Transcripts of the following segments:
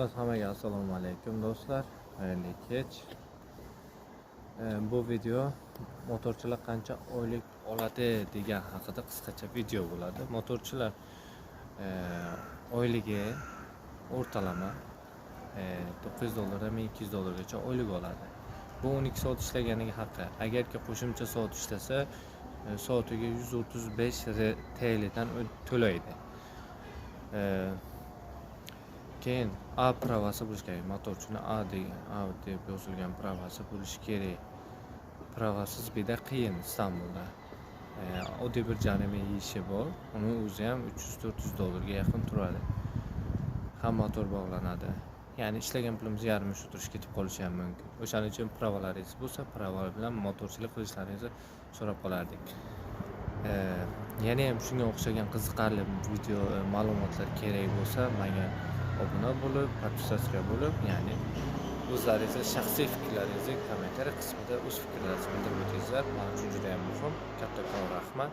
Evet, hammaga assalomu alaykum do'stlar. Xayrli kech. Bu video motorchilar qancha oylik oladi degan haqida qisqacha video bo'ladi. Motorchilar oyligi o'rtalama $9 $1200 oylik oladi. Bu 12 soat ishlaganiga haqqi. Agarki qo'shimcha soat ishlasa, soatiga 135 TL dan to'laydi. Keyin A pravasi bo'lishi kerak. Motorchini A deb yozilgan pravasi bo'lishi kerak. Pravasiz beda qiyin Istanbulda. Oddiy bir jarima yeyishi bor. Uni o'zi ham $300-400 ga yaqin turadi. Ham motor bog'lanadi. Ya'ni ishlagan pulimiz yarmi shu turish ketib qolishi ham mumkin. O'shaning uchun pravalaringiz bo'lsa, prava bilan motorchilik qilishlaringizni so'rab qolardik. Yana ham shunga o'xshagan qiziqarli video ma'lumotlar kerak bo'lsa, menga obuna bo'lib, podpisatsiya bo'lib, ya'ni o'zlaringiz shaxsiy fikrlaringizni kommentariy qismida o'z fikrlaringizni bildirib o'tingizlar. Men uchun juda ham muhim. Kattakon rahmat.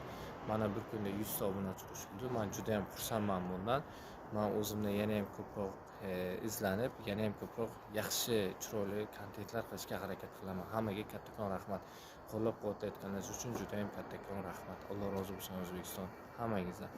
Mana bir kunda 100 ta obunachi qo'shildi. Men juda ham xursandman bundan. Men o'zimni yana ham ko'proq izlanib, yana ham ko'proq yaxshi, chiroyli kontentlar qilishga harakat qilaman. Hammaga kattakon rahmat. Qo'llab-quvvatlayotganingiz uchun juda ham kattakon rahmat. Alloh rozi bo'lsin O'zbekiston hammangizdan.